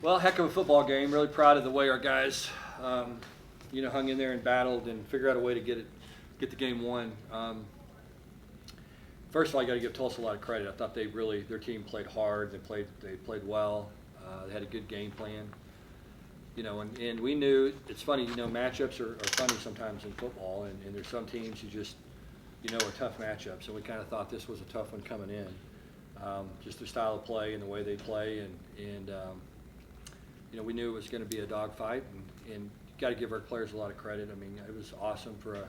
Well, heck of a football game. Really proud of the way our guys, hung in there and battled and figured out a way to get the game won. First of all, I got to give Tulsa a lot of credit. I thought their team played hard. They played well. They had a good game plan. And we knew, it's funny, matchups are funny sometimes in football, and there's some teams are tough matchups, and we kind of thought this was a tough one coming in. Just their style of play and the way they play, and we knew it was going to be a dogfight, and got to give our players a lot of credit. I mean, it was awesome for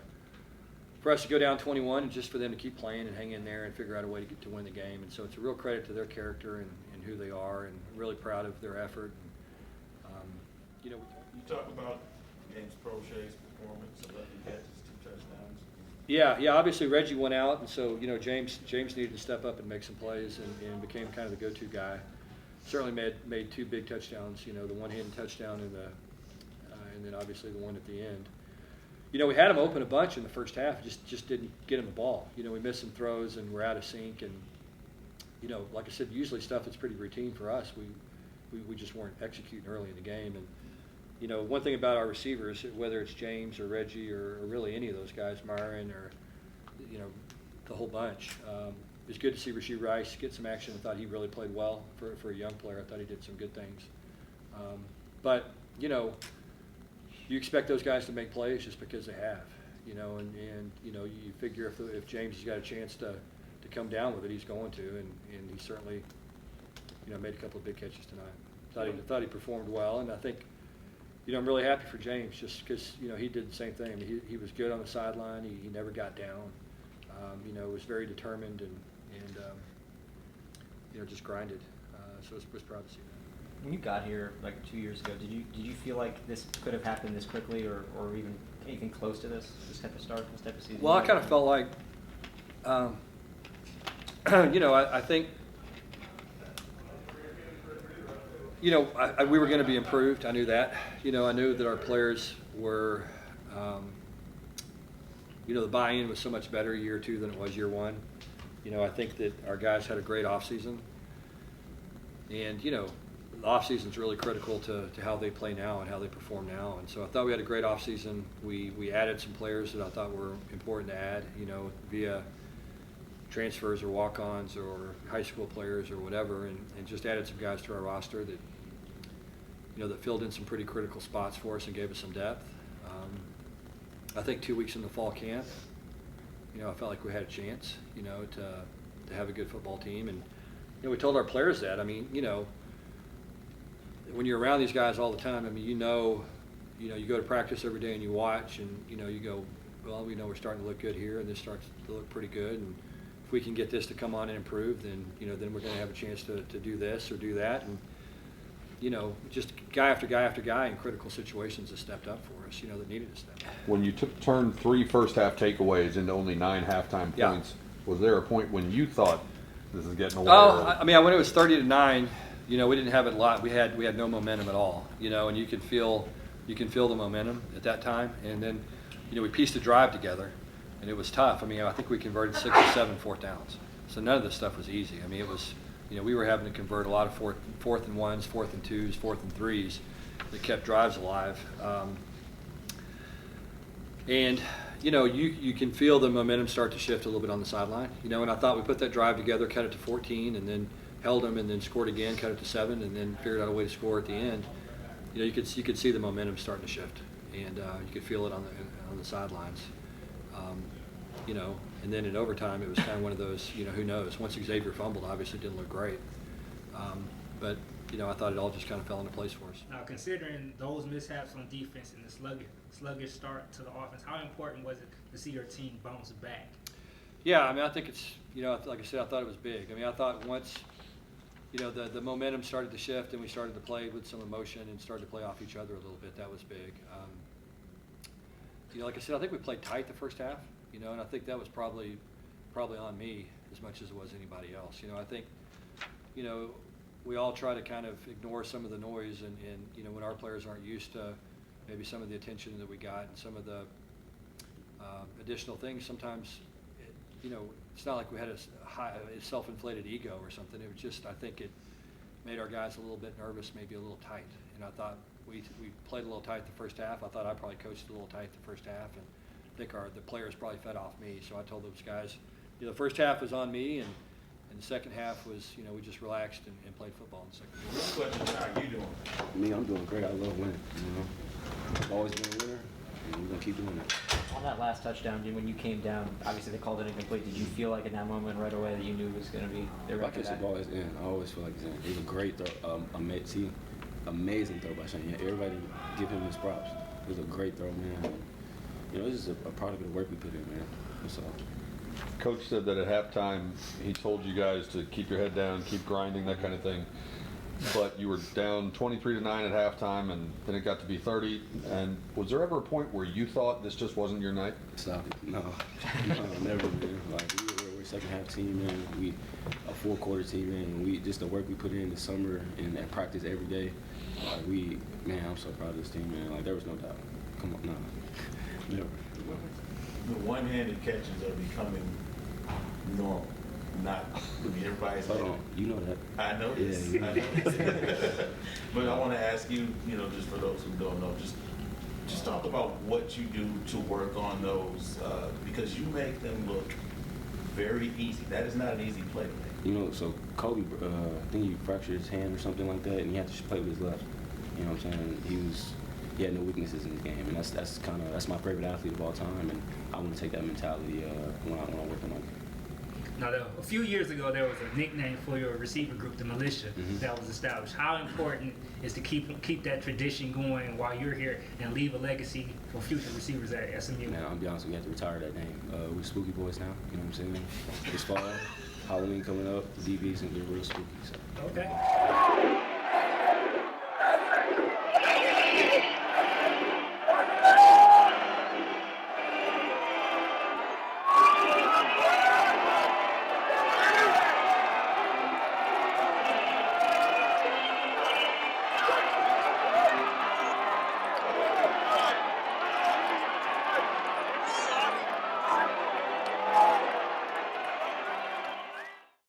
us to go down 21 and just for them to keep playing and hang in there and figure out a way to win the game. And so it's a real credit to their character and who they are, and really proud of their effort. You talk about James Proche's performance, 11 catches, 2 touchdowns. Yeah. Obviously, Reggie went out, and so James needed to step up and make some plays, and became kind of the go-to guy. Certainly made 2 big touchdowns. The one-handed touchdown and then obviously the one at the end. We had him open a bunch in the first half, just didn't get him the ball. We missed some throws and we're out of sync, and like I said, usually stuff that's pretty routine for us. We just weren't executing early in the game. And one thing about our receivers, whether it's James or Reggie or really any of those guys, Myron or the whole bunch, it was good to see Rasheed Rice get some action. I thought he really played well for a young player. I thought he did some good things. But you expect those guys to make plays just because they have, and you figure if James has got a chance to come down with it, he's going to, and he certainly made a couple of big catches tonight. Thought he performed well, and I think I'm really happy for James just because he did the same thing. I mean, he was good on the sideline. He never got down. Was very determined and just grinded. So I was proud to see that. When you got here like 2 years ago, did you feel like this could have happened this quickly, or even anything close to this type of start, this type of season? Well, I kind of felt like, I think, we were going to be improved. I knew that. I knew that our players were, the buy-in was so much better year 2 than it was year 1. I think that our guys had a great offseason. And, the offseason is really critical to how they play now and how they perform now. And so I thought we had a great offseason. We added some players that I thought were important to add, via transfers or walk-ons or high school players or whatever, and just added some guys to our roster that, that filled in some pretty critical spots for us and gave us some depth. I think 2 weeks in the fall camp, I felt like we had a chance, to have a good football team. And, we told our players that. I mean, when you're around these guys all the time, I mean, you go to practice every day and you watch, and, you go, well, we know we're starting to look good here, and this starts to look pretty good. And if we can get this to come on and improve, then, then we're going to have a chance to do this or do that. And, just guy after guy after guy in critical situations has stepped up for us, that needed to step up. When you turned 3 first-half takeaways into only 9 halftime points, was there a point when you thought this is getting away? Oh, I mean, when it was 30-9, we didn't have it a lot. We had no momentum at all, and you can feel the momentum at that time. And then, we pieced the drive together, and it was tough. I mean, I think we converted 6 or 7 fourth downs. So none of this stuff was easy. I mean, it was, we were having to convert a lot of fourth and ones, 4th and 2s, 4th and 3s that kept drives alive. And you can feel the momentum start to shift a little bit on the sideline. And I thought we put that drive together, cut it to 14, and then held them, and then scored again, cut it to 7, and then figured out a way to score at the end. You could see the momentum starting to shift, and you could feel it on the sidelines. And then in overtime, it was kind of one of those, who knows. Once Xavier fumbled, obviously it didn't look great. But, I thought it all just kind of fell into place for us. Now, considering those mishaps on defense and the sluggish start to the offense, how important was it to see your team bounce back? Yeah, I mean, I think it's, like I said, I thought it was big. I mean, I thought once, the momentum started to shift and we started to play with some emotion and started to play off each other a little bit, that was big. Like I said, I think we played tight the first half, and I think that was probably on me as much as it was anybody else. I think, we all try to kind of ignore some of the noise, and when our players aren't used to maybe some of the attention that we got and some of the additional things, sometimes, it's not like we had a self-inflated ego or something. It was just, I think it made our guys a little bit nervous, maybe a little tight. And I thought we played a little tight the first half. I thought I probably coached a little tight the first half, and I think the players probably fed off me. So I told those guys, the first half was on me, and the second half was, we just relaxed and played football in the second half. Question, how you doing? Me, I'm doing great. I love winning. I've always been a winner, and we're gonna keep doing it. On that last touchdown, when you came down, obviously they called it incomplete. Did you feel like in that moment right away that you knew it was going to be they were I going catch the to ball is in. I always feel like it's in. It was a great throw. Amazing throw by Shane. Everybody give him his props. It was a great throw, man. It's just a product of the work we put in, man. That's all. Coach said that at halftime, he told you guys to keep your head down, keep grinding, that kind of thing. But you were down 23-9 at halftime, and then it got to be 30. And was there ever a point where you thought this just wasn't your night? Stop it. No, never, man. Like, we're a second half team, man. We a full quarter team, man. And we just the work we put in the summer and at practice every day. Like, man, I'm so proud of this team, man. Like, there was no doubt. Come on, no, never. The one-handed catches are becoming normal. Not, everybody's. Hold on, you know that. I know this. Yeah, I know this. But I want to ask you, just for those who don't know, just talk about what you do to work on those, because you make them look very easy. That is not an easy play to make. So Kobe, I think he fractured his hand or something like that, and he had to play with his left. You know what I'm saying? He had no weaknesses in his game, and that's my favorite athlete of all time, and I want to take that mentality when I work on my game. Now, a few years ago, there was a nickname for your receiver group, the Militia, that was established. How important is to keep that tradition going while you're here and leave a legacy for future receivers at SMU? Man, I'll be honest, we have to retire that name. We're Spooky Boys now, you know what I'm saying? It's fall, Halloween coming up, the DB's gonna get real spooky. So. Okay.